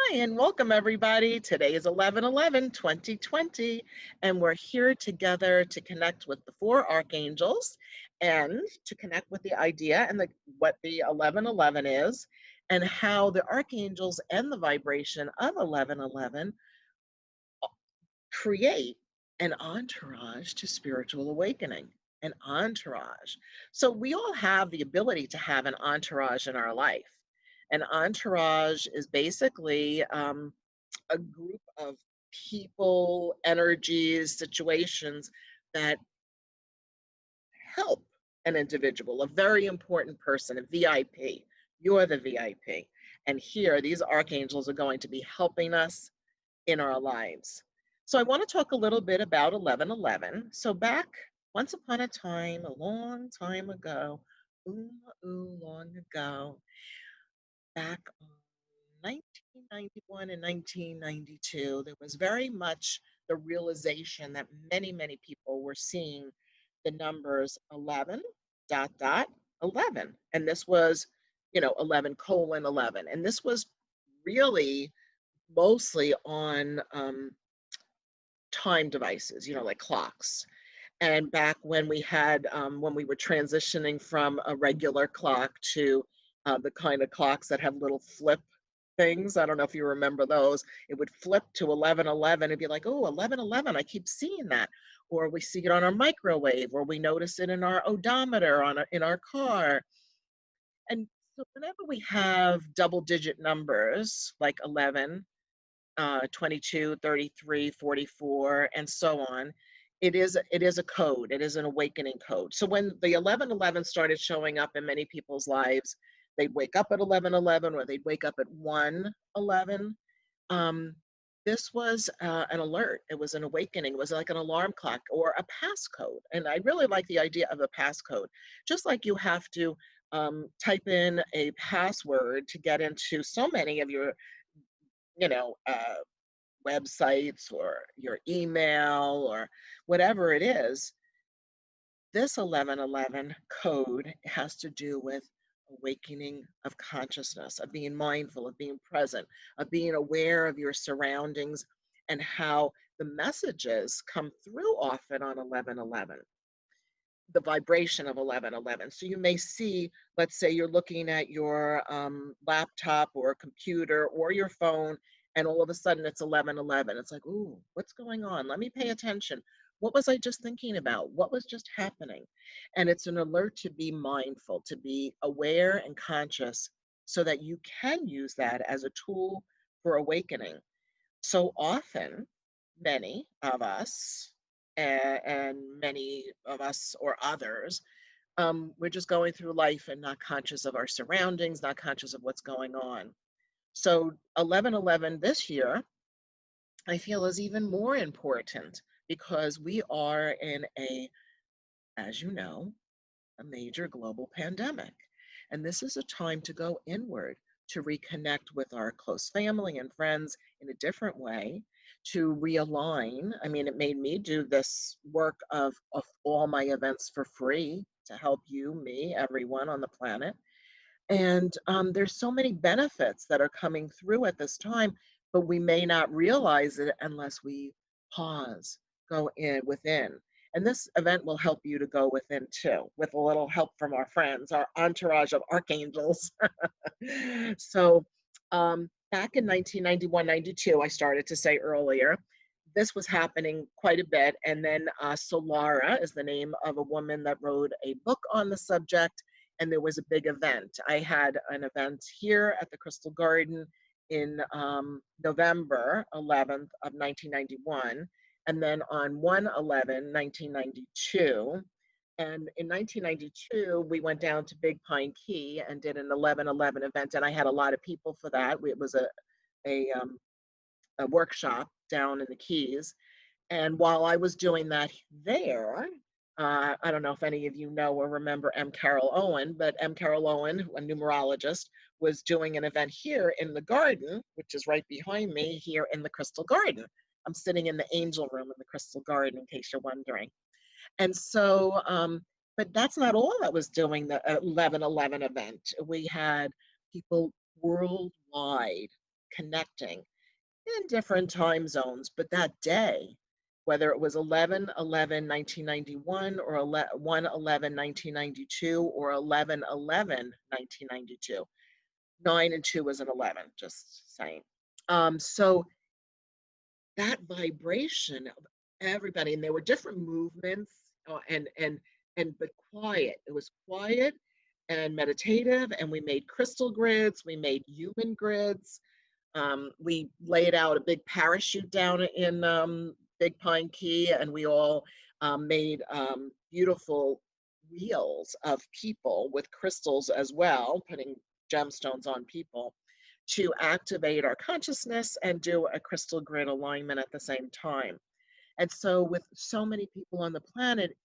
Hi, and welcome everybody. Today is 11/11/2020, and we're here together to connect with the four archangels and to connect with the idea and what the 11/11 is, and how the archangels and the vibration of 11/11 create an entourage to spiritual awakening. An entourage. So we all have the ability to have an entourage in our life. An entourage is basically a group of people, energies, situations that help an individual, a very important person, a VIP. You're the VIP. And here, these archangels are going to be helping us in our lives. So I want to talk a little bit about 11/11. So back once upon a time, a long time ago, long ago, back on 1991 and 1992, there was very much the realization that many people were seeing the numbers 11 dot dot 11. And this was, 11:11. And this was really mostly on time devices, like clocks. And back when when we were transitioning from a regular clock to the kind of clocks that have little flip things. I don't know if you remember those. It would flip to 11:11 and be like, oh, 11:11, I keep seeing that. Or we see it on our microwave, or we notice it in our odometer in our car. And so whenever we have double digit numbers like 11, 22, 33, 44, and so on, it is a code. It is an awakening code. So when the 11:11 started showing up in many people's lives, they'd wake up at 11:11 or they'd wake up at 1:11. Um, this was an alert. It was an awakening. It was like an alarm clock or a passcode. And I really like the idea of a passcode. Just like you have to type in a password to get into so many of your, you know, uh, websites or your email or whatever it is, this 11:11 code has to do with awakening of consciousness, of being mindful, of being present, of being aware of your surroundings and how the messages come through often on 11:11. The vibration of 11:11. So you may see, let's say you're looking at your laptop or computer or your phone, and all of a sudden it's 11:11. It's like, ooh, what's going on? Let me pay attention. What was I just thinking about? What was just happening? And it's an alert to be mindful, to be aware and conscious so that you can use that as a tool for awakening. So often, many of us, and many of us or others, we're just going through life and not conscious of our surroundings, not conscious of what's going on. So 11:11 this year, I feel is even more important because we are in as you know, a major global pandemic. And this is a time to go inward, to reconnect with our close family and friends in a different way, to realign. I mean, it made me do this work of all my events for free to help you, me, everyone on the planet. And there's so many benefits that are coming through at this time, but we may not realize it unless we pause, go in within. And this event will help you to go within too, with a little help from our friends, our entourage of archangels. So back in 1991, 92, I started to say earlier, this was happening quite a bit. And then Solara is the name of a woman that wrote a book on the subject, and there was a big event. I had an event here at the Crystal Garden in November 11th of 1991, and then on 1/11/1992. And in 1992, we went down to Big Pine Key and did an 11/11 event, and I had a lot of people for that. It was a, um, a workshop down in the Keys. And while I was doing that there, I don't know if any of you know or remember M. Carol Owen, but M. Carol Owen, a numerologist, was doing an event here in the garden, which is right behind me here in the Crystal Garden. I'm sitting in the angel room in the Crystal Garden, in case you're wondering. And so, but that's not all that was doing the 11/11 event. We had people worldwide connecting in different time zones. But that day, whether it was 11/11/1991 or 1/11/1992 or 11/11/1992, 9 and 2 was an 11, just saying. So that vibration of everybody, and there were different movements, and but quiet. It was quiet and meditative, and we made crystal grids, we made human grids. We laid out a big parachute down in Big Pine Key, and we all made beautiful wheels of people with crystals as well, putting gemstones on people to activate our consciousness and do a crystal grid alignment at the same time. And so, with so many people on the planet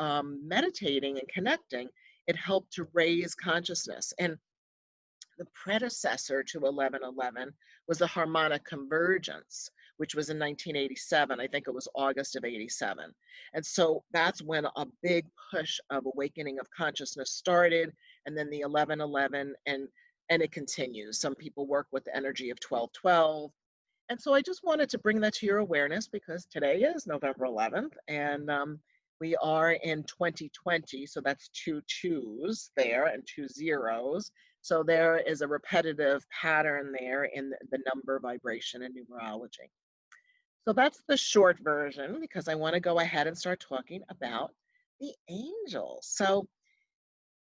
meditating and connecting, it helped to raise consciousness. And the predecessor to 11/11 was the harmonic convergence, which was in 1987. I think it was August of 87. And so that's when a big push of awakening of consciousness started, and then the 11/11, and it continues. Some people work with the energy of 12/12. And so I just wanted to bring that to your awareness because today is November 11th, and we are in 2020. So that's two twos there and two zeros. So there is a repetitive pattern there in the number vibration and numerology. So that's the short version because I want to go ahead and start talking about the angels. So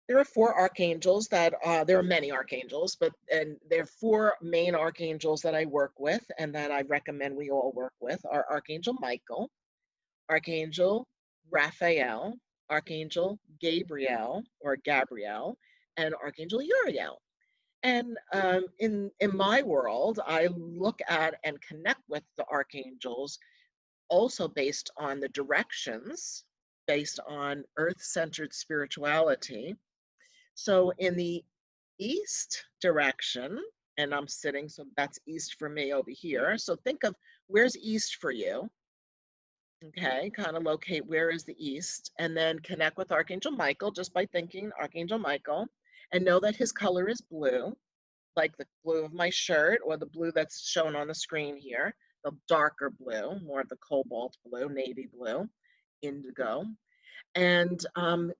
there are four archangels that there are many archangels, and there are four main archangels that I work with and that I recommend we all work with are Archangel Michael, Archangel Raphael, Archangel Gabriel, and Archangel Uriel. And in my world, I look at and connect with the archangels also based on the directions, based on earth-centered spirituality. So in the east direction, and I'm sitting, so that's east for me over here. So think of where's east for you. Okay, kind of locate where is the east, and then connect with Archangel Michael just by thinking Archangel Michael, and know that his color is blue, like the blue of my shirt or the blue that's shown on the screen here, the darker blue, more of the cobalt blue, navy blue, indigo. And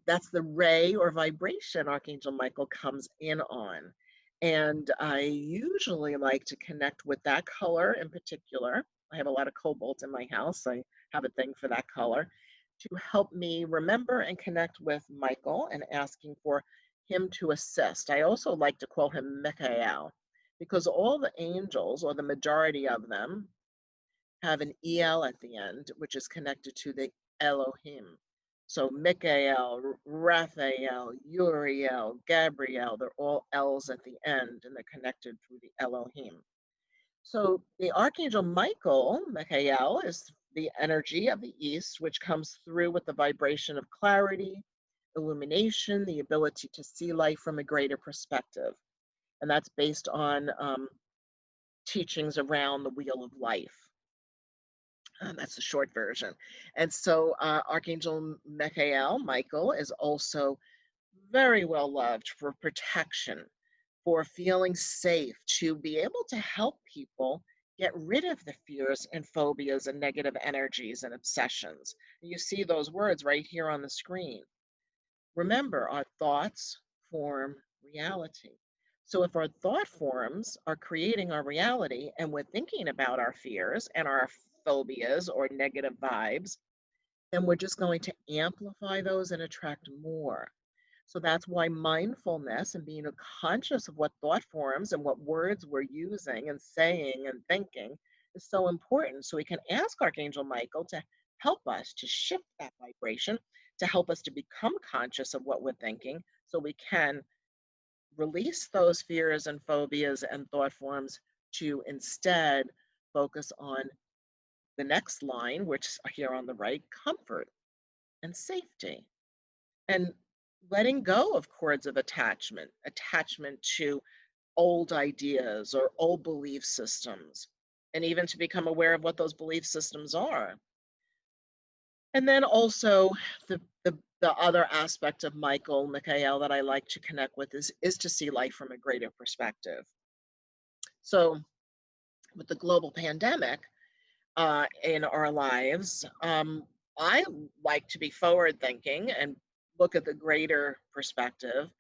that's the ray or vibration Archangel Michael comes in on. And I usually like to connect with that color in particular. I have a lot of cobalt in my house. I have a thing for that color to help me remember and connect with Michael and asking for him to assist. I also like to call him Michael because all the angels, or the majority of them, have an EL at the end, which is connected to the Elohim. So Michael, Raphael, Uriel, Gabriel, they're all L's at the end, and they're connected through the Elohim. So the Archangel Michael, is the energy of the East, which comes through with the vibration of clarity, illumination, the ability to see life from a greater perspective. And that's based on teachings around the wheel of life. That's the short version. And so Archangel Michael, is also very well loved for protection, for feeling safe, to be able to help people get rid of the fears and phobias and negative energies and obsessions. You see those words right here on the screen. Remember, our thoughts form reality. So if our thought forms are creating our reality and we're thinking about our fears and our phobias or negative vibes, then we're just going to amplify those and attract more. So that's why mindfulness and being conscious of what thought forms and what words we're using and saying and thinking is so important. So we can ask Archangel Michael to help us to shift that vibration, to help us to become conscious of what we're thinking so we can release those fears and phobias and thought forms to instead focus on the next line, which is here on the right, comfort and safety. And letting go of cords of attachment to old ideas or old belief systems, and even to become aware of what those belief systems are. And then also the other aspect of Michael that I like to connect with is to see life from a greater perspective. So with the global pandemic in our lives, I like to be forward thinking and look at the greater perspective.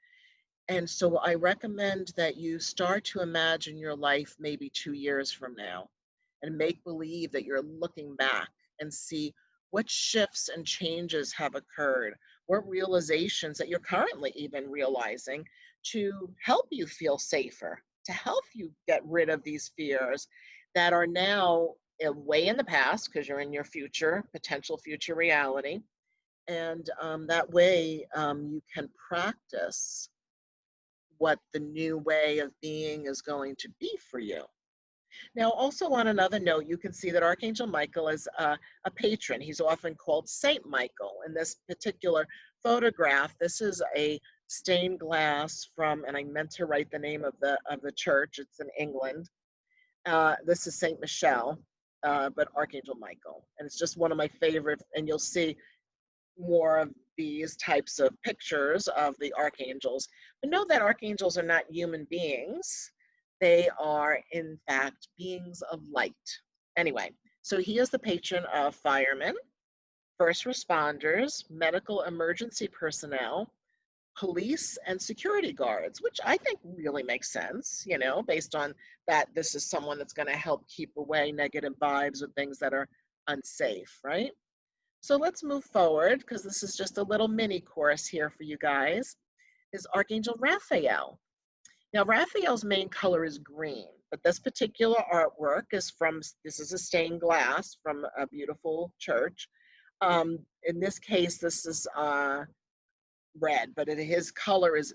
And so I recommend that you start to imagine your life maybe 2 years from now and make believe that you're looking back and see what shifts and changes have occurred, what realizations that you're currently even realizing to help you feel safer, to help you get rid of these fears that are now way in the past because you're in your future, potential future reality. And that way you can practice what the new way of being is going to be for you. Now, also on another note, you can see that Archangel Michael is a patron. He's often called Saint Michael. In this particular photograph, this is a stained glass from, and I meant to write the name of the church. It's in England. This is Saint Michelle, but Archangel Michael, and it's just one of my favorite. And you'll see more of these types of pictures of the archangels. But know that archangels are not human beings. They are, in fact, beings of light. Anyway, so he is the patron of firemen, first responders, medical emergency personnel, police, and security guards, which I think really makes sense, you know, based on that this is someone that's going to help keep away negative vibes or things that are unsafe, right? So let's move forward because this is just a little mini course here for you guys, is Archangel Raphael. Now, Raphael's main color is green, but this particular artwork is this is a stained glass from a beautiful church. In this case, this is red, but his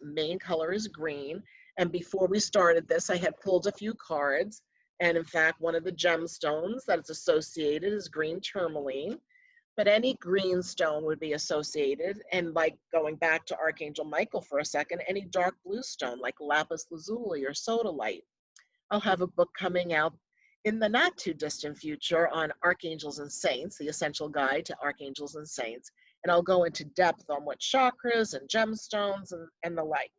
main color is green. And before we started this, I had pulled a few cards. And in fact, one of the gemstones that is associated is green tourmaline. But any green stone would be associated, and like going back to Archangel Michael for a second, any dark blue stone like lapis lazuli or sodalite. I'll have a book coming out in the not too distant future on Archangels and Saints, the essential guide to Archangels and Saints, and I'll go into depth on what chakras and gemstones and the like.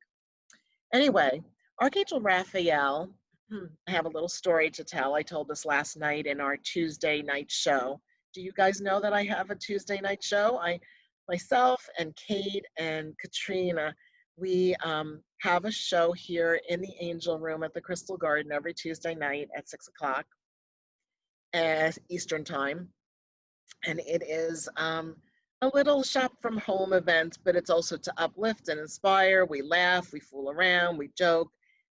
Anyway, Archangel Raphael, I have a little story to tell. I told this last night in our Tuesday night show. Do you guys know that I have a Tuesday night show? Myself and Kate and Katrina, we have a show here in the Angel Room at the Crystal Garden every Tuesday night at 6 o'clock Eastern Time. And it is a little shop from home event, but it's also to uplift and inspire. We laugh, we fool around, we joke,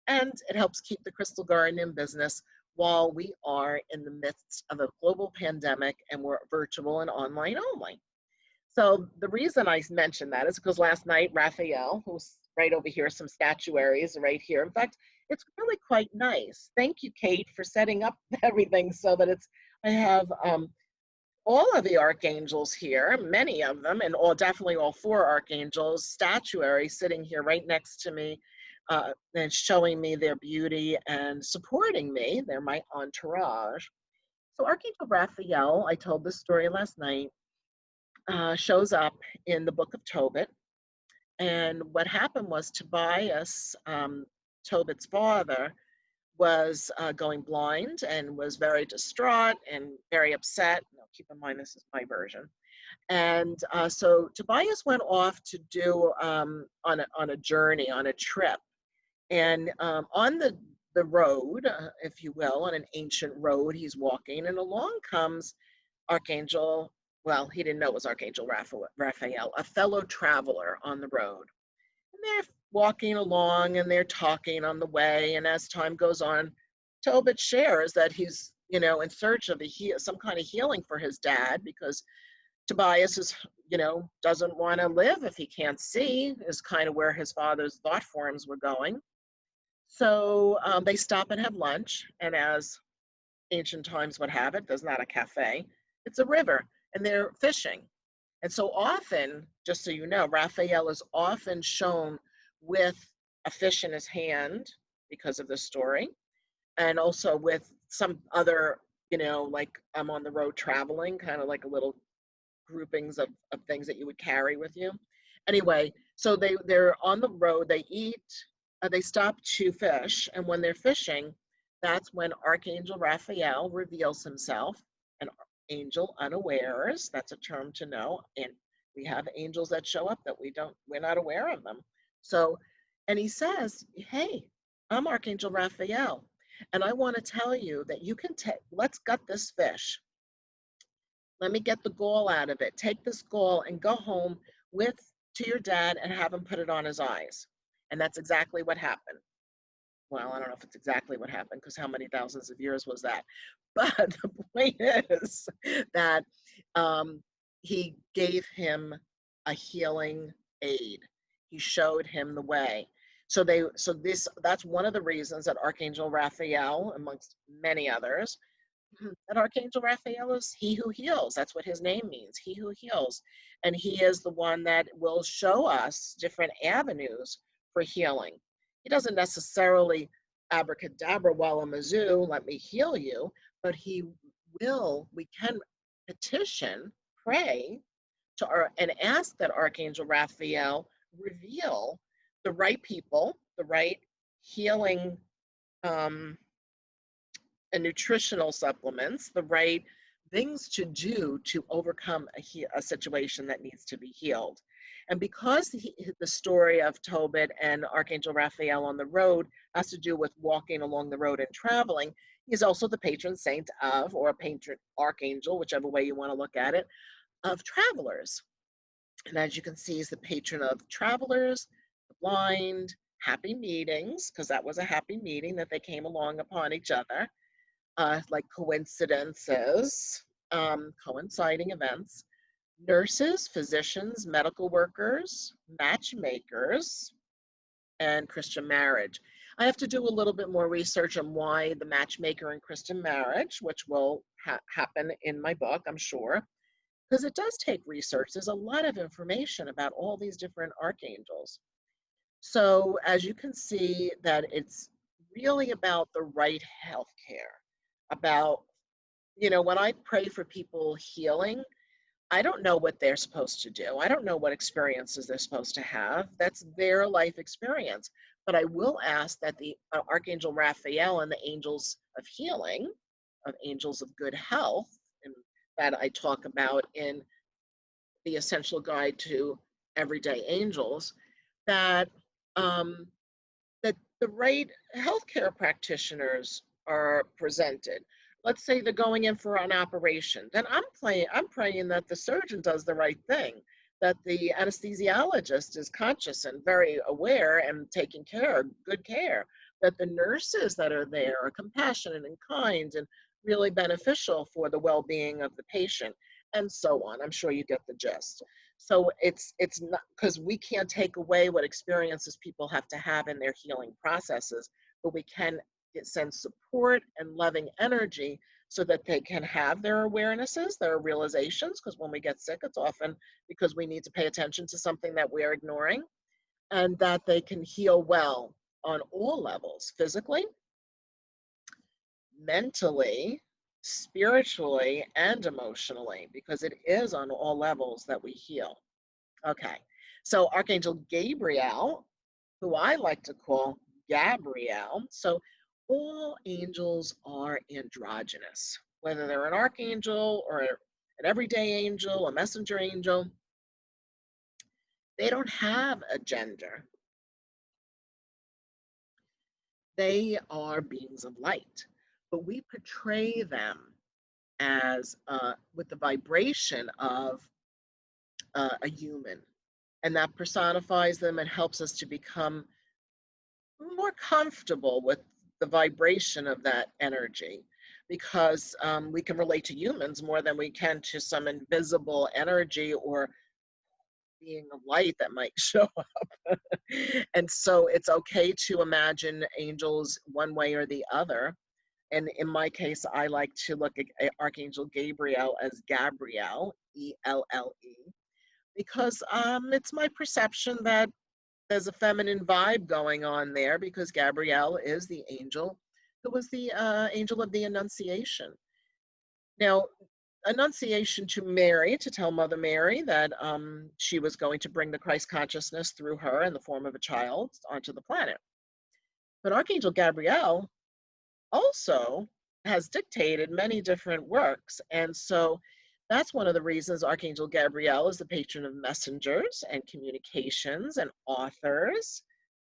and it helps keep the Crystal Garden in business while we are in the midst of a global pandemic and we're virtual and online only. So the reason I mentioned that is because last night, Raphael, who's right over here, some statuaries right here. In fact, it's really quite nice. Thank you, Kate, for setting up everything so that I have all of the archangels here, many of them, and definitely all four archangels, statuary sitting here right next to me, and showing me their beauty and supporting me. They're my entourage. So Archangel Raphael, I told this story last night, shows up in the book of Tobit. And what happened was Tobias, Tobit's father, was going blind and was very distraught and very upset. Now, keep in mind, this is my version. And so Tobias went off to do on a journey, on a trip. And on the road, if you will, on an ancient road, he's walking, and along comes Archangel, well, he didn't know it was Archangel Raphael, a fellow traveler on the road. And they're walking along and they're talking on the way. And as time goes on, Tobit shares that he's, in search of some kind of healing for his dad, because Tobias doesn't want to live if he can't see, is kind of where his father's thought forms were going. So they stop and have lunch. And as ancient times would have it, there's not a cafe, it's a river, and they're fishing. And so often, just so you know, Raphael is often shown with a fish in his hand because of this story, and also with some other, like I'm on the road traveling, kind of like a little groupings of things that you would carry with you. Anyway, so they're on the road, they eat, they stop to fish, and when they're fishing, that's when Archangel Raphael reveals himself, an angel unawares. That's a term to know. And we have angels that show up that we're not aware of them. So, and he says, hey, I'm Archangel Raphael. And I want to tell you that you can take, let's gut this fish. Let me get the gall out of it. Take this gall and go home with to your dad and have him put it on his eyes. And that's exactly what happened. Well, I don't know if it's exactly what happened because how many thousands of years was that? But the point is that um, he gave him a healing aid. He showed him the way. That's one of the reasons that Archangel Raphael, amongst many others, that Archangel Raphael is he who heals. That's what his name means, he who heals. And he is the one that will show us different avenues for healing. He doesn't necessarily abracadabra wallamazoo, let me heal you, but we can petition, pray and ask that Archangel Raphael reveal the right people, the right healing and nutritional supplements, the right things to do to overcome a situation that needs to be healed. And because the story of Tobit and Archangel Raphael on the road has to do with walking along the road and traveling, he's also the patron saint of, or a patron archangel, whichever way you want to look at it, of travelers. And as you can see, he's the patron of travelers, the blind, happy meetings, because that was a happy meeting that they came along upon each other, like coincidences, coinciding events, nurses, physicians, medical workers, matchmakers, and Christian marriage. I have to do a little bit more research on why the matchmaker and Christian marriage, which will happen in my book, I'm sure, because it does take research. There's a lot of information about all these different archangels. So as you can see that it's really about the right health care, about, when I pray for people healing, I don't know what they're supposed to do. I don't know what experiences they're supposed to have. That's their life experience. But I will ask that the Archangel Raphael and the angels of healing, of angels of good health, and that I talk about in the Essential Guide to Everyday Angels, that that the right healthcare practitioners are presented. Let's say they're going in for an operation. Then I'm praying that the surgeon does the right thing, that the anesthesiologist is conscious and very aware and taking good care, that the nurses that are there are compassionate and kind and really beneficial for the well-being of the patient, and so on. I'm sure you get the gist. So it's not, because we can't take away what experiences people have to have in their healing processes, but we can send support and loving energy so that they can have their awarenesses, their realizations, because when we get sick, it's often because we need to pay attention to something that we're ignoring, and that they can heal well on all levels, physically, mentally, spiritually, and emotionally, because it is on all levels that we heal. Okay, so Archangel Gabriel, who I like to call Gabriel, so all angels are androgynous, whether they're an archangel or an everyday angel, a messenger angel, they don't have a gender. They are beings of light, but we portray them as with the vibration of a human, and that personifies them and helps us to become more comfortable with the vibration of that energy, because we can relate to humans more than we can to some invisible energy or being of light that might show up. And so it's okay to imagine angels one way or the other. And in my case, I like to look at Archangel Gabriel as Gabriel, E-L-L-E, because it's my perception that there's a feminine vibe going on there, because Gabrielle is the angel who was the angel of the Annunciation. Now, Annunciation to Mary, to tell Mother Mary that she was going to bring the Christ consciousness through her in the form of a child onto the planet. But Archangel Gabriel also has dictated many different works. And so that's one of the reasons Archangel Gabriel is the patron of messengers and communications and authors.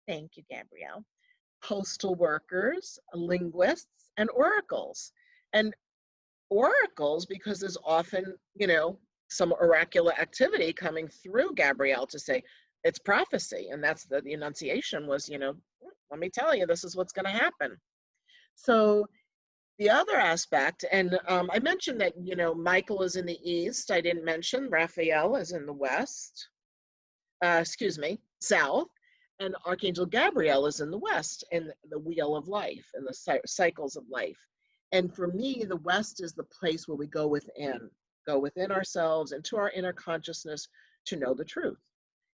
Thank you, Gabriel. Postal workers, linguists, and oracles. And oracles, because there's often, some oracular activity coming through Gabriel to say it's prophecy. And that's the enunciation was, let me tell you, this is what's going to happen. So the other aspect, and I mentioned that, Michael is in the east. I didn't mention Raphael is in the west, south, and Archangel Gabriel is in the west, in the wheel of life, and the cycles of life. And for me, the west is the place where we go within ourselves, into our inner consciousness to know the truth.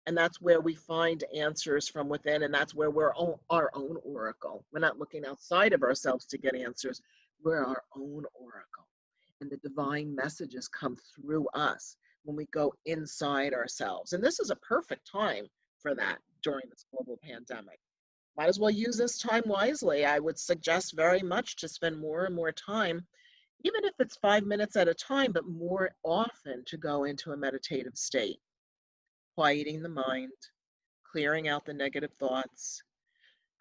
And that's where we find answers from within, and that's where we're our own oracle. We're not looking outside of ourselves to get answers. We're our own oracle. And the divine messages come through us when we go inside ourselves. And this is a perfect time for that during this global pandemic. Might as well use this time wisely. I would suggest very much to spend more and more time, even if it's 5 minutes at a time, but more often to go into a meditative state, quieting the mind, clearing out the negative thoughts,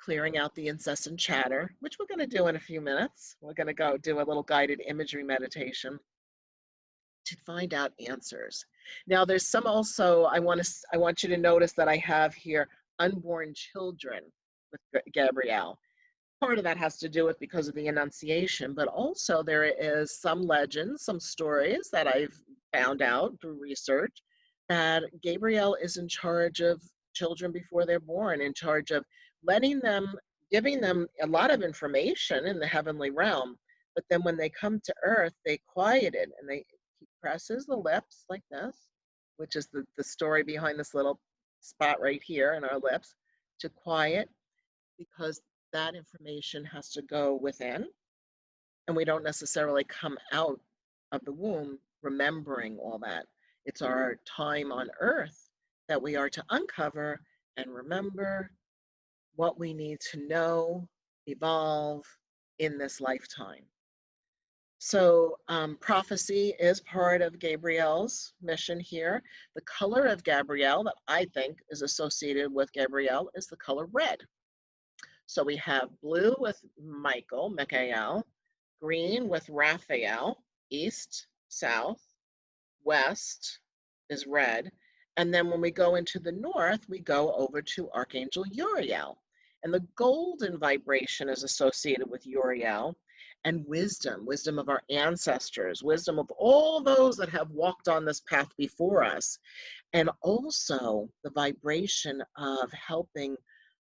clearing out the incessant chatter, which we're going to do in a few minutes. We're going to go do a little guided imagery meditation to find out answers. Now, there's some also, I want you to notice that I have here unborn children with Gabrielle. Part of that has to do with because of the Annunciation, but also there is some legends, some stories that I've found out through research that Gabriel is in charge of children before they're born, in charge of giving them a lot of information in the heavenly realm. But then when they come to earth, they quiet it, and he presses the lips like this, which is the story behind this little spot right here in our lips, to quiet, because that information has to go within, and we don't necessarily come out of the womb remembering all that. It's our time on earth that we are to uncover and remember what we need to know, evolve in this lifetime. So prophecy is part of Gabriel's mission here. The color of Gabriel that I think is associated with Gabriel is the color red. So we have blue with Michael, green with Raphael, east, south, west is red. And then when we go into the north, we go over to Archangel Uriel. And the golden vibration is associated with Uriel, and wisdom of our ancestors, wisdom of all those that have walked on this path before us. And also the vibration of helping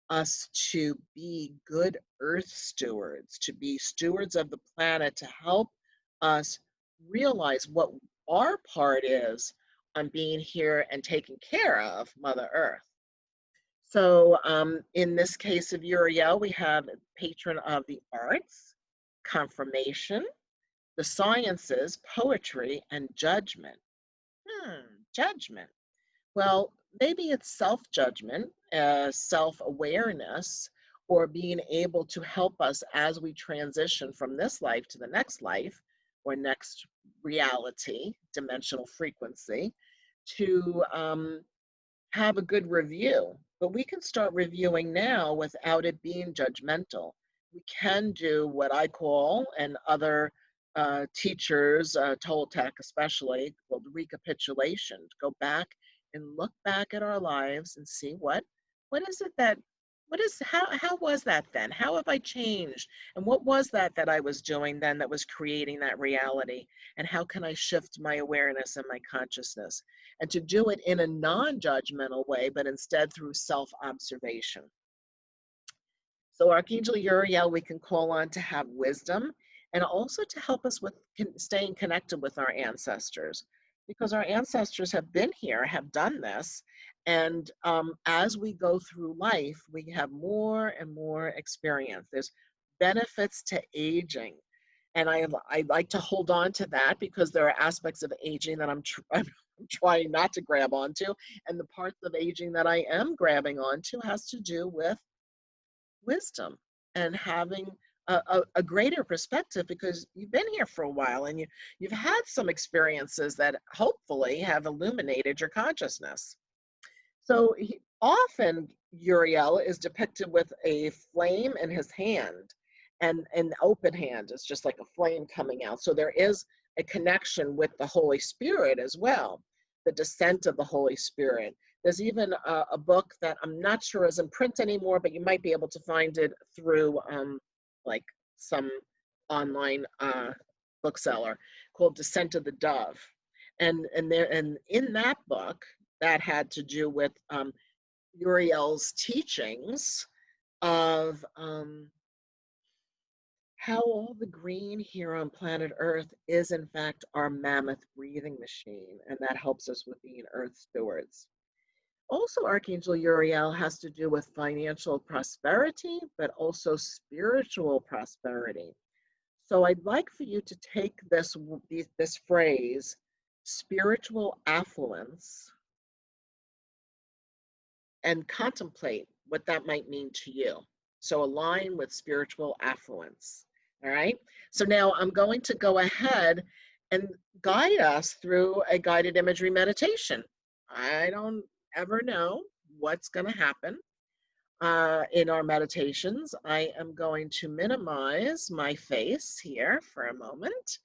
us to be good earth stewards, to be stewards of the planet, to help us realize what our part is on being here and taking care of Mother Earth. So in this case of Uriel, we have patron of the arts, confirmation, the sciences, poetry, and judgment. Judgment. Well, maybe it's self-judgment, self-awareness, or being able to help us as we transition from this life to the next life, or next reality, dimensional frequency, to have a good review. But we can start reviewing now without it being judgmental. We can do what I call, and other teachers, Toltec especially, called recapitulation, to go back and look back at our lives and see how was that then? How have I changed? And what was that I was doing then that was creating that reality? And how can I shift my awareness and my consciousness? And to do it in a non-judgmental way, but instead through self-observation. So Archangel Uriel, we can call on to have wisdom, and also to help us with staying connected with our ancestors, because our ancestors have been here, have done this. And as we go through life, we have more and more experience. There's benefits to aging. And I like to hold on to that, because there are aspects of aging that I'm trying not to grab onto. And the parts of aging that I am grabbing onto has to do with wisdom and having a greater perspective because you've been here for a while and you've had some experiences that hopefully have illuminated your consciousness. So often Uriel is depicted with a flame in his hand, and an open hand is just like a flame coming out. So there is a connection with the Holy Spirit as well, the descent of the Holy Spirit. There's even a book that I'm not sure is in print anymore, but you might be able to find it through like some online bookseller, called Descent of the Dove. And in that book, that had to do with Uriel's teachings of how all the green here on planet Earth is in fact our mammoth breathing machine, and that helps us with being Earth stewards. Also, Archangel Uriel has to do with financial prosperity, but also spiritual prosperity. So I'd like for you to take this phrase, spiritual affluence, and contemplate what that might mean to you. So align with spiritual affluence. All right. So now I'm going to go ahead and guide us through a guided imagery meditation. I don't ever know what's going to happen in our meditations. I am going to minimize my face here for a moment.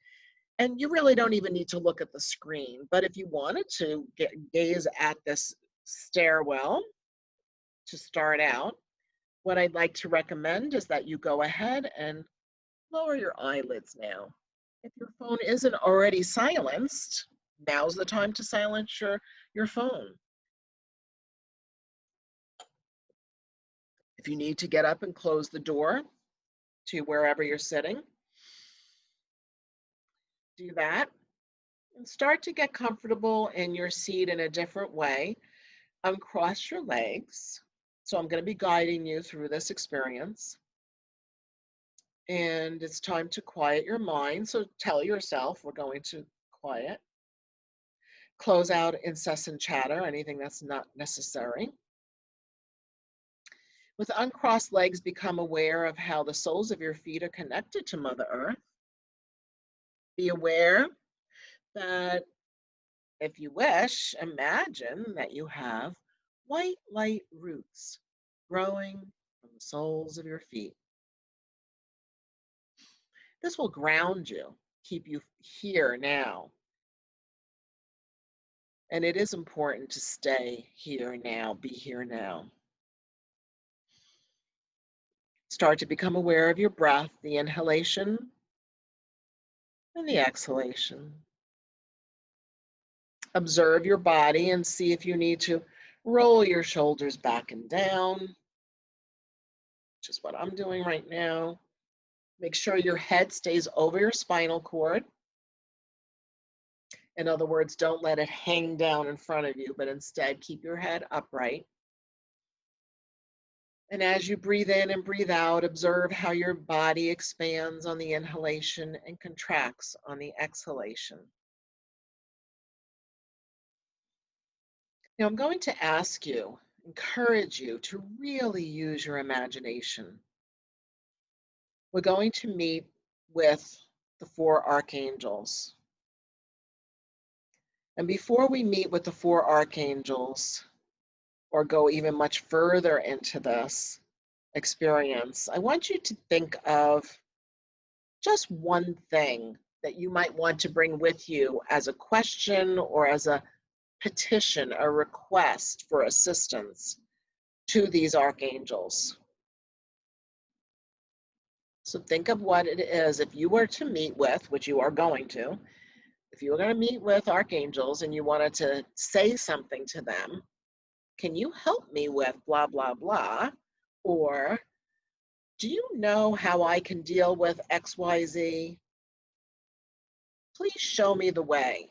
And you really don't even need to look at the screen. But if you wanted to gaze at this stairwell to start out, what I'd like to recommend is that you go ahead and lower your eyelids now. If your phone isn't already silenced, now's the time to silence your phone. If you need to get up and close the door to wherever you're sitting, do that. And start to get comfortable in your seat in a different way. Uncross your legs. So I'm going to be guiding you through this experience. And it's time to quiet your mind. So tell yourself we're going to quiet. Close out incessant chatter, anything that's not necessary. With uncrossed legs, become aware of how the soles of your feet are connected to Mother Earth. Be aware that, if you wish, imagine that you have white light roots growing from the soles of your feet. This will ground you, keep you here now. And it is important to stay here now, be here now. Start to become aware of your breath, the inhalation and the exhalation. Observe your body and see if you need to roll your shoulders back and down, which is what I'm doing right now. Make sure your head stays over your spinal cord. In other words, don't let it hang down in front of you, but instead keep your head upright. And as you breathe in and breathe out, observe how your body expands on the inhalation and contracts on the exhalation. Now I'm going to ask you, encourage you to really use your imagination. We're going to meet with the four archangels. And before we meet with the four archangels, or go even much further into this experience, I want you to think of just one thing that you might want to bring with you as a question or as a petition, a request for assistance to these archangels. So think of what it is if you were to meet with, which you are going to, if you were going to meet with archangels and you wanted to say something to them, can you help me with blah, blah, blah? Or do you know how I can deal with XYZ? Please show me the way.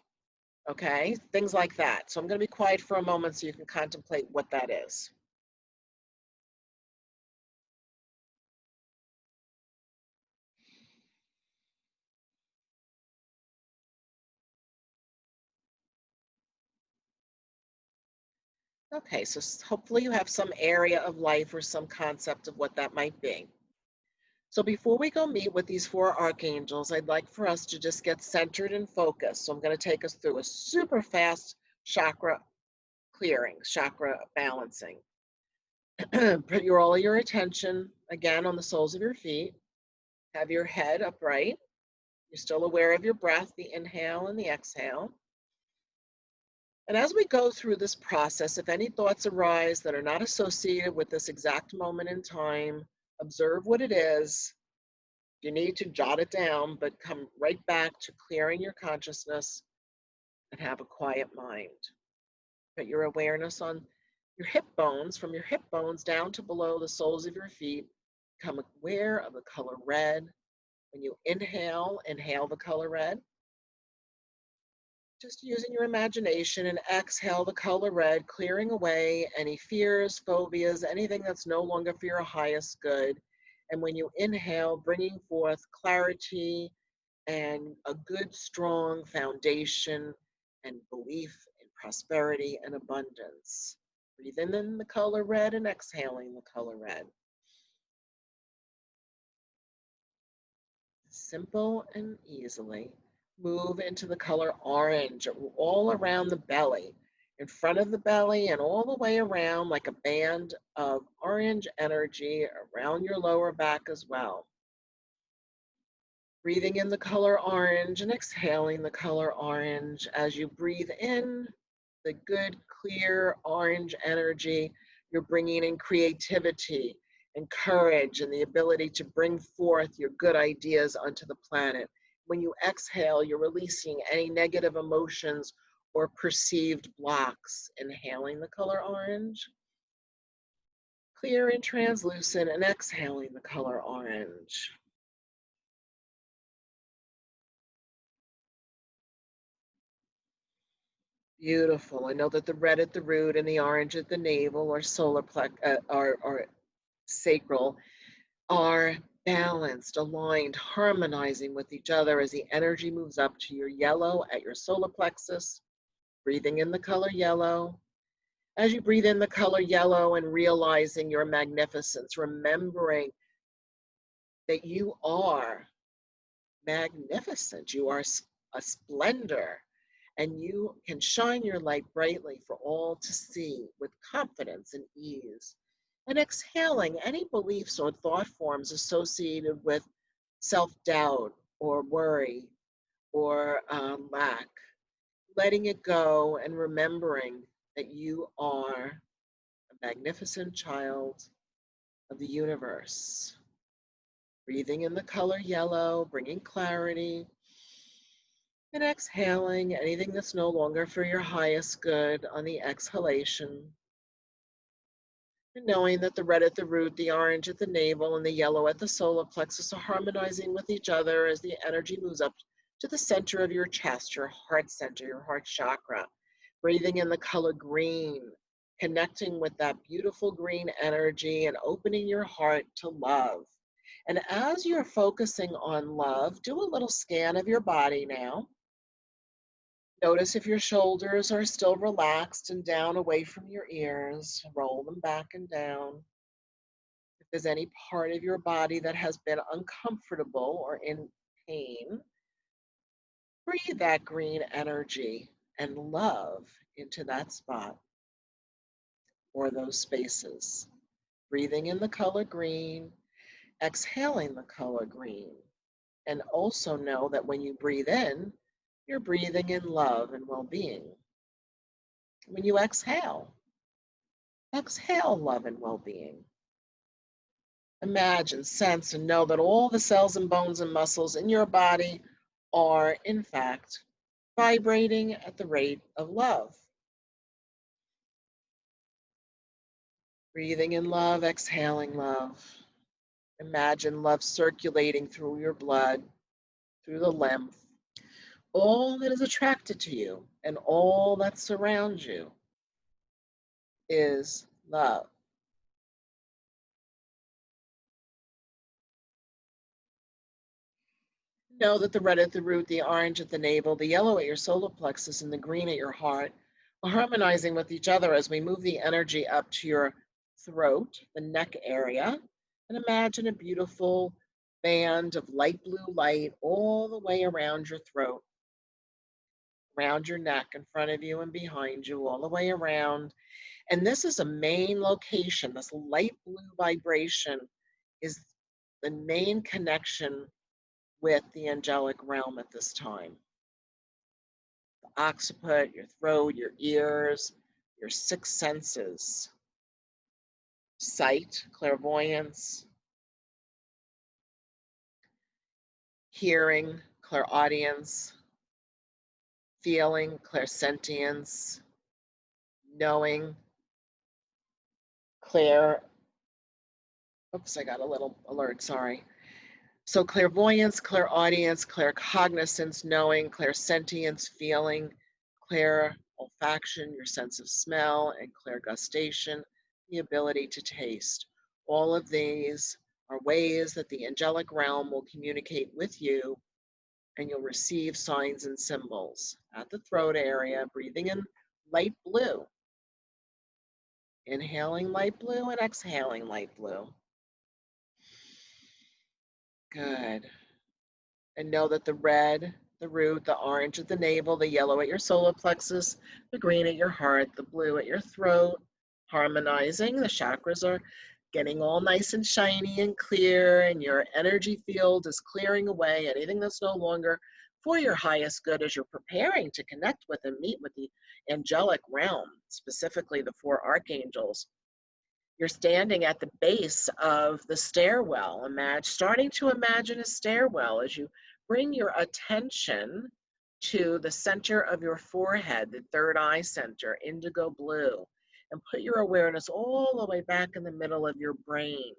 Okay, things like that. So I'm going to be quiet for a moment so you can contemplate what that is. Okay, so hopefully you have some area of life or some concept of what that might be. So before we go meet with these four archangels, I'd like for us to just get centered and focused. So I'm going to take us through a super fast chakra clearing, chakra balancing. Put all your attention again on the soles of your feet. Have your head upright. You're still aware of your breath, the inhale and the exhale. And as we go through this process, if any thoughts arise that are not associated with this exact moment in time, observe what it is. You need to jot it down, but come right back to clearing your consciousness and have a quiet mind. Put your awareness on your hip bones, from your hip bones down to below the soles of your feet. Become aware of the color red. When you inhale, inhale the color red. Just using your imagination, and exhale the color red, clearing away any fears, phobias, anything that's no longer for your highest good. And when you inhale, bringing forth clarity and a good, strong foundation and belief in prosperity and abundance. Breathing in the color red and exhaling the color red. Simple and easily. Move into the color orange all around the belly, in front of the belly and all the way around, like a band of orange energy around your lower back as well. Breathing in the color orange and exhaling the color orange. As you breathe in the good, clear orange energy, you're bringing in creativity and courage and the ability to bring forth your good ideas onto the planet. When you exhale, you're releasing any negative emotions or perceived blocks. Inhaling the color orange, clear and translucent, and exhaling the color orange. Beautiful. I know that the red at the root and the orange at the navel or solar plex are sacral, are balanced, aligned, harmonizing with each other as the energy moves up to your yellow at your solar plexus. Breathing in the color yellow. As you breathe in the color yellow and realizing your magnificence, remembering that you are magnificent, you are a splendor, and you can shine your light brightly for all to see with confidence and ease. And exhaling any beliefs or thought forms associated with self-doubt or worry or lack. Letting it go and remembering that you are a magnificent child of the universe. Breathing in the color yellow, bringing clarity. And exhaling anything that's no longer for your highest good on the exhalation. And knowing that the red at the root, the orange at the navel, and the yellow at the solar plexus are harmonizing with each other as the energy moves up to the center of your chest, your heart center, your heart chakra. Breathing in the color green, connecting with that beautiful green energy and opening your heart to love. And as you're focusing on love, do a little scan of your body now. Notice if your shoulders are still relaxed and down away from your ears. Roll them back and down. If there's any part of your body that has been uncomfortable or in pain, breathe that green energy and love into that spot or those spaces. Breathing in the color green, exhaling the color green. And also know that when you breathe in, you're breathing in love and well-being. When you exhale love and well-being. Imagine, sense, and know that all the cells and bones and muscles in your body are, in fact, vibrating at the rate of love. Breathing in love, exhaling love. Imagine love circulating through your blood, through the lymph. All that is attracted to you and all that surrounds you is love. Know that the red at the root, the orange at the navel, the yellow at your solar plexus, and the green at your heart are harmonizing with each other as we move the energy up to your throat, the neck area, and imagine a beautiful band of light blue light all the way around your throat, around your neck, in front of you and behind you, all the way around. And this is a main location. This light blue vibration is the main connection with the angelic realm at this time. The occiput, your throat, your ears, your six senses: sight, clairvoyance; hearing, clairaudience; feeling, clairsentience; knowing, clair. Oops, I got a little alert, sorry. So clairvoyance, clairaudience, claircognizance, knowing, clairsentience, feeling, clairolfaction, your sense of smell, and clairgustation, the ability to taste. All of these are ways that the angelic realm will communicate with you, and you'll receive signs and symbols at the throat area, breathing in light blue. Inhaling light blue and exhaling light blue. Good. And know that the red, the root, the orange at the navel, the yellow at your solar plexus, the green at your heart, the blue at your throat, harmonizing. The chakras are getting all nice and shiny and clear, and your energy field is clearing away anything that's no longer for your highest good as you're preparing to connect with and meet with the angelic realm, specifically the four archangels. You're standing at the base of the stairwell, starting to imagine a stairwell as you bring your attention to the center of your forehead, the third eye center, indigo blue, and put your awareness all the way back in the middle of your brain.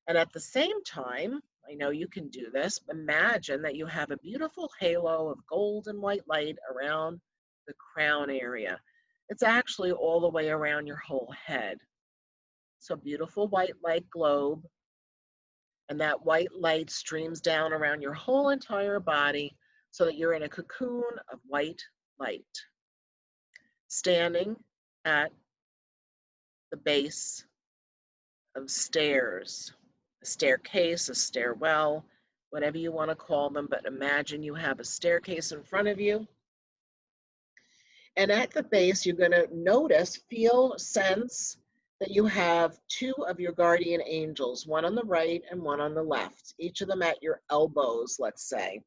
And at the same time, I know you can do this, imagine that you have a beautiful halo of gold and white light around the crown area. It's actually all the way around your whole head. So beautiful white light globe, and that white light streams down around your whole entire body so that you're in a cocoon of white light, standing at the base of stairs, a staircase, a stairwell, whatever you want to call them, but imagine you have a staircase in front of you. And at the base, you're going to notice, feel, sense that you have two of your guardian angels, one on the right and one on the left, each of them at your elbows, let's say.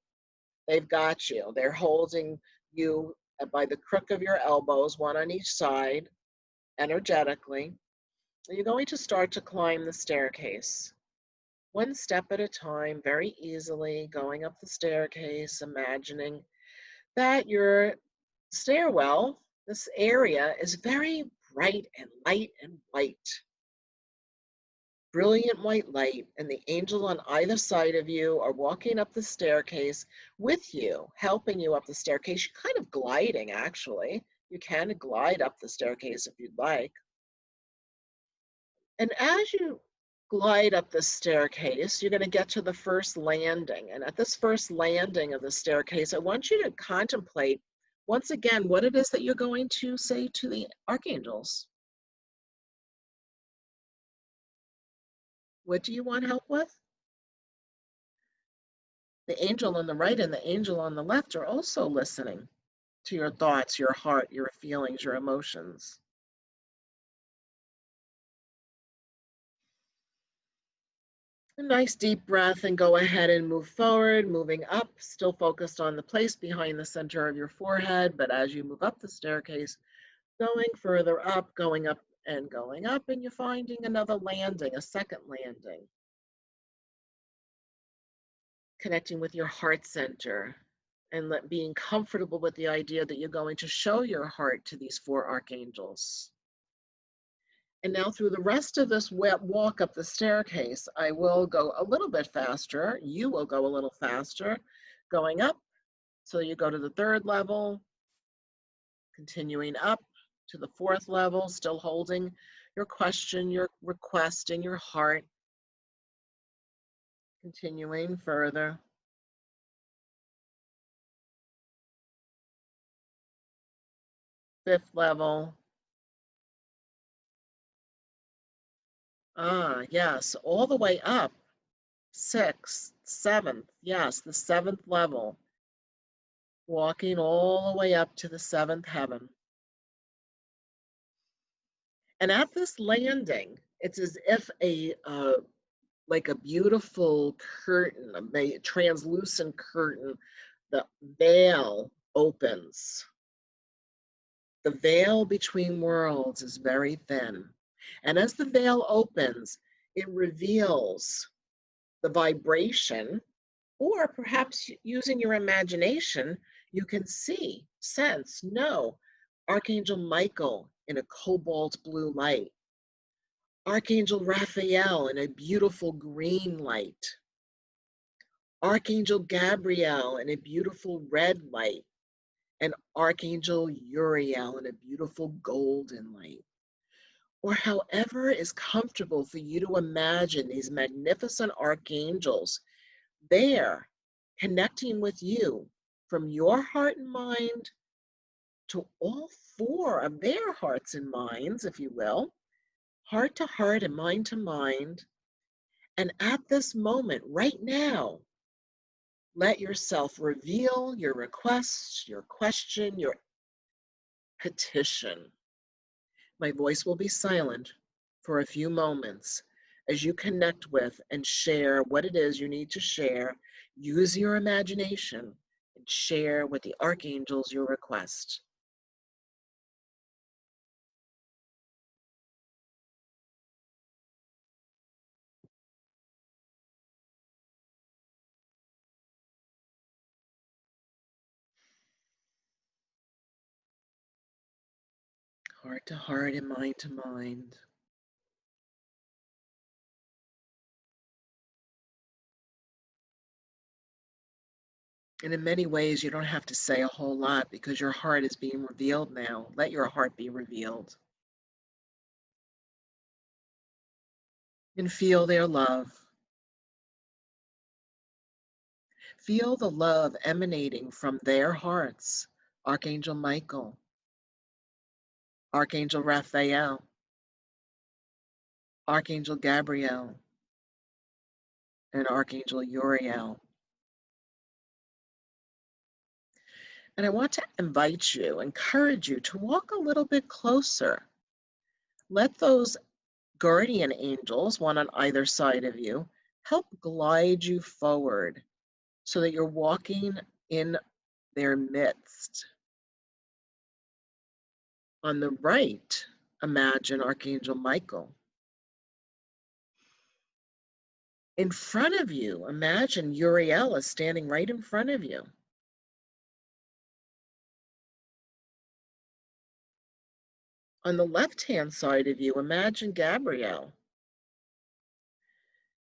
They've got you. They're holding you by the crook of your elbows, one on each side, energetically. And you're going to start to climb the staircase, one step at a time, very easily, going up the staircase, imagining that your stairwell, this area, is very bright and light and white. Brilliant white light, and the angels on either side of you are walking up the staircase with you, helping you up the staircase. You're kind of gliding, actually. You can glide up the staircase if you'd like. And as you glide up the staircase, you're going to get to the first landing. And at this first landing of the staircase, I want you to contemplate once again what it is that you're going to say to the archangels. What do you want help with? The angel on the right and the angel on the left are also listening to your thoughts, your heart, your feelings, your emotions. A nice deep breath and go ahead and move forward, moving up, still focused on the place behind the center of your forehead. But as you move up the staircase, going further up, going up, and you're finding another landing, a second landing. Connecting with your heart center and being comfortable with the idea that you're going to show your heart to these four archangels. And now through the rest of this walk up the staircase, I will go a little bit faster. You will go a little faster, going up. So you go to the third level, continuing up to the fourth level, still holding your question, your request in your heart. Continuing further. Fifth level. Ah, yes, all the way up sixth, seventh. Yes, the seventh level. Walking all the way up to the seventh heaven. And at this landing, it's as if like a beautiful curtain, a translucent curtain, the veil opens. The veil between worlds is very thin. And as the veil opens, it reveals the vibration, or perhaps using your imagination, you can see, sense, know Archangel Michael in a cobalt blue light, Archangel Raphael in a beautiful green light, Archangel Gabriel in a beautiful red light, and Archangel Uriel in a beautiful golden light. Or however is comfortable for you to imagine these magnificent archangels there connecting with you from your heart and mind to all four of their hearts and minds, if you will, heart to heart and mind to mind. And at this moment, right now, let yourself reveal your request, your question, your petition. My voice will be silent for a few moments as you connect with and share what it is you need to share. Use your imagination and share with the archangels your request. Heart to heart and mind to mind. And in many ways, you don't have to say a whole lot because your heart is being revealed now. Let your heart be revealed. And feel their love. Feel the love emanating from their hearts. Archangel Michael, Archangel Raphael, Archangel Gabriel, and Archangel Uriel. And I want to invite you, encourage you to walk a little bit closer. Let those guardian angels, one on either side of you, help glide you forward so that you're walking in their midst. On the right, imagine Archangel Michael. In front of you, imagine Uriel is standing right in front of you. On the left-hand side of you, imagine Gabriel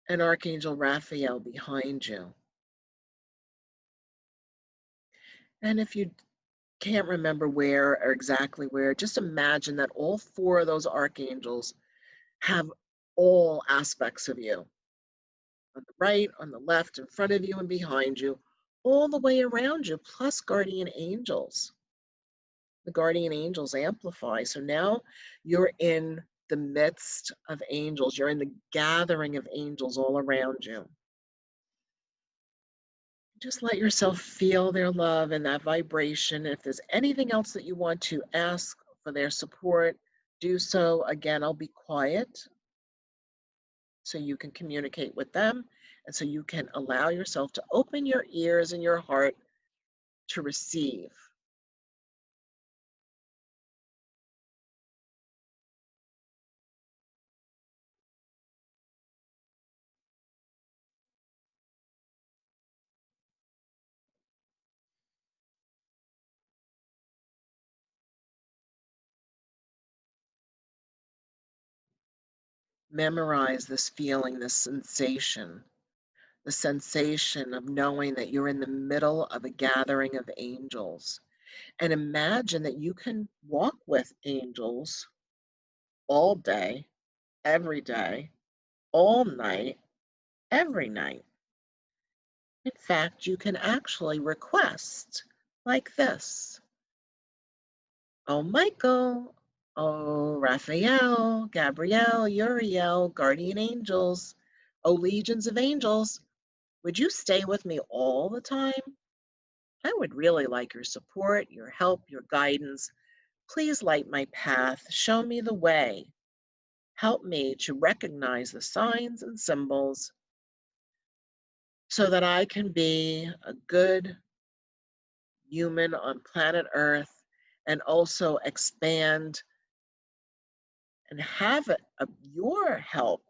and Archangel Raphael behind you. And if you can't remember where or exactly where, just imagine that all four of those archangels have all aspects of you. On the right, on the left, in front of you and behind you, all the way around you, plus guardian angels. The guardian angels amplify. So now you're in the midst of angels. You're in the gathering of angels all around you. Just let yourself feel their love and that vibration. If there's anything else that you want to ask for their support, do so. Again, I'll be quiet so you can communicate with them and so you can allow yourself to open your ears and your heart to receive. Memorize this feeling, this sensation, the sensation of knowing that you're in the middle of a gathering of angels. And imagine that you can walk with angels all day, every day, all night, every night. In fact, you can actually request like this. Oh, Michael, oh, Raphael, Gabrielle, Uriel, guardian angels, Oh, legions of angels, would you stay with me all the time? I would really like your support, your help, your guidance. Please light my path, show me the way. Help me to recognize the signs and symbols so that I can be a good human on planet Earth and also expand and have your help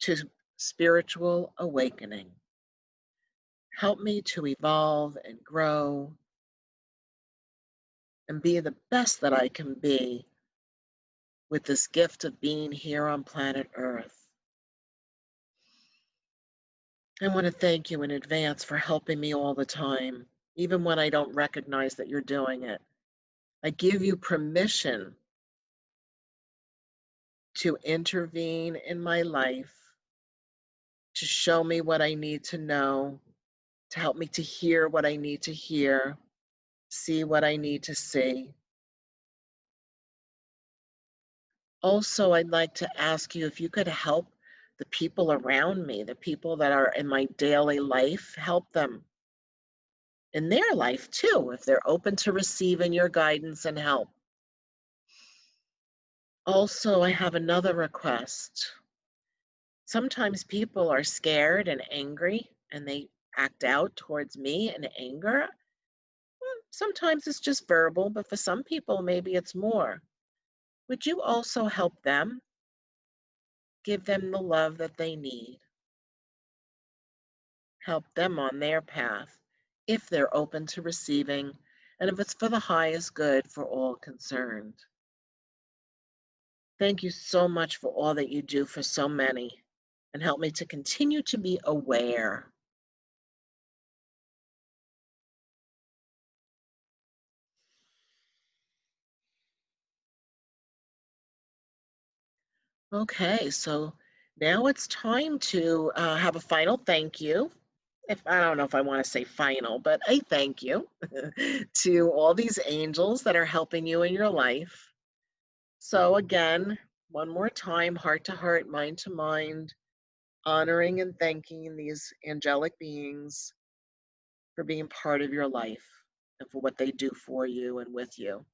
to spiritual awakening. Help me to evolve and grow and be the best that I can be with this gift of being here on planet Earth. I want to thank you in advance for helping me all the time, even when I don't recognize that you're doing it. I give you permission to intervene in my life, to show me what I need to know, to help me to hear what I need to hear, see what I need to see. Also, I'd like to ask you if you could help the people around me, the people that are in my daily life, help them in their life too, if they're open to receiving your guidance and help. Also, I have another request. Sometimes people are scared and angry and they act out towards me in anger. Sometimes it's just verbal, but for some people, maybe it's more. Would you also help them? Give them the love that they need. Help them on their path if they're open to receiving and if it's for the highest good for all concerned. Thank you so much for all that you do for so many and help me to continue to be aware. Okay, so now it's time to have a final thank you. If I don't know if I want to say final, but a thank you to all these angels that are helping you in your life. So again, one more time, heart to heart, mind to mind, honoring and thanking these angelic beings for being part of your life and for what they do for you and with you,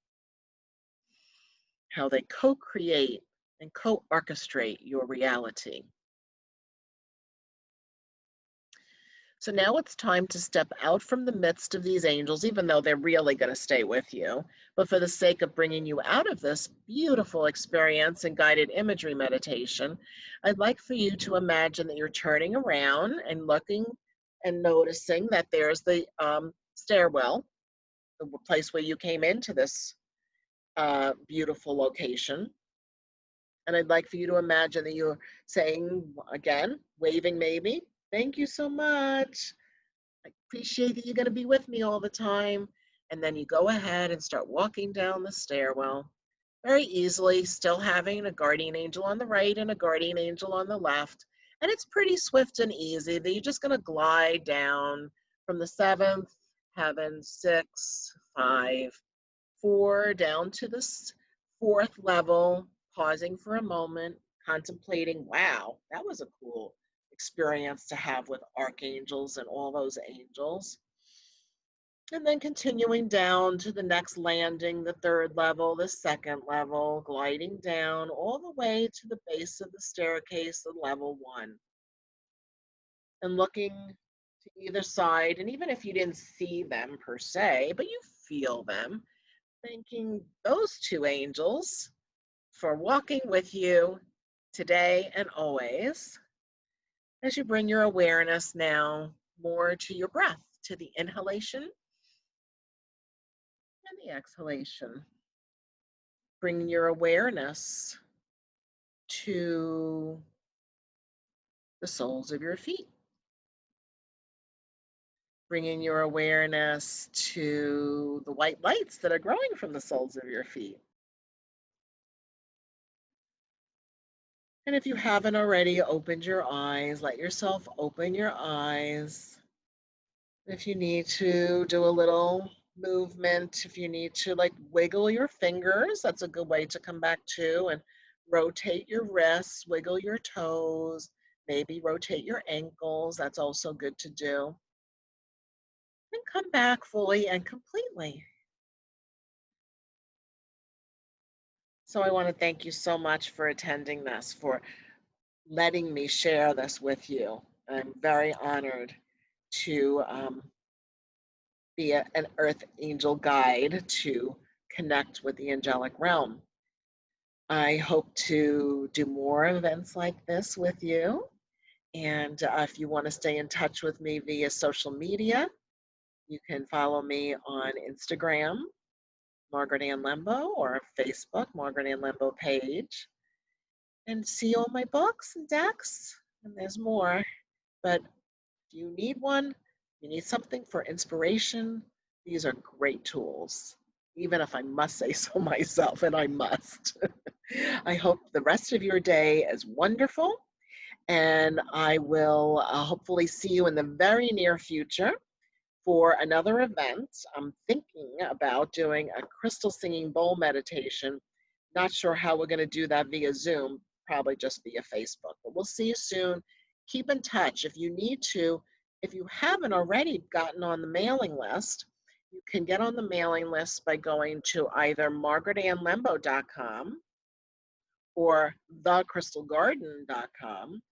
how they co-create and co-orchestrate your reality. So now it's time to step out from the midst of these angels, even though they're really going to stay with you. But for the sake of bringing you out of this beautiful experience and guided imagery meditation, I'd like for you to imagine that you're turning around and looking and noticing that there's the stairwell, the place where you came into this beautiful location. And I'd like for you to imagine that you're saying, again, waving maybe, thank you so much. I appreciate that you're going to be with me all the time. And then you go ahead and start walking down the stairwell very easily, still having a guardian angel on the right and a guardian angel on the left. And it's pretty swift and easy that you're just going to glide down from the seventh heaven, 6, 5, 4, down to the fourth level, pausing for a moment, contemplating, wow, that was a cool experience to have with archangels and all those angels. And then continuing down to the next landing, the third level, the second level, gliding down all the way to the base of the staircase of level 1. And looking to either side, and even if you didn't see them per se, but you feel them, thanking those two angels for walking with you today and always, as you bring your awareness now more to your breath, to the inhalation and the exhalation. Bringing your awareness to the soles of your feet. Bringing your awareness to the white lights that are growing from the soles of your feet. And if you haven't already opened your eyes, let yourself open your eyes. If you need to do a little movement, if you need to like wiggle your fingers, that's a good way to come back to, and rotate your wrists, wiggle your toes, Maybe rotate your ankles. That's also good to do. And come back fully and completely. So I want to thank you so much for attending this, for letting me share this with you. I'm very honored to be an earth angel guide to connect with the angelic realm. I hope to do more events like this with you. And if you want to stay in touch with me via social media, you can follow me on Instagram, Margaret Ann Lembo, or Facebook, Margaret Ann Lembo page, and see all my books and decks. And there's more. But if you need one, you need something for inspiration, these are great tools, even if I must say so myself, and I must. I hope the rest of your day is wonderful, and I will hopefully see you in the very near future for another event. I'm thinking about doing a crystal singing bowl meditation. Not sure how we're going to do that via Zoom, probably just via Facebook, but we'll see you soon. Keep in touch if you need to. If you haven't already gotten on the mailing list, you can get on the mailing list by going to either margaretannlembo.com or thecrystalgarden.com,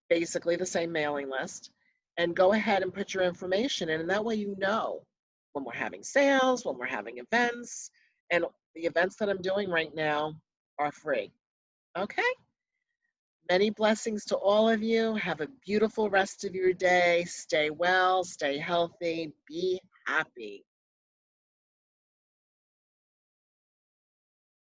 basically the same mailing list, and go ahead and put your information in, and that way you know when we're having sales, when we're having events, and the events that I'm doing right now are free. Okay? Many blessings to all of you. Have a beautiful rest of your day. Stay well, stay healthy, be happy.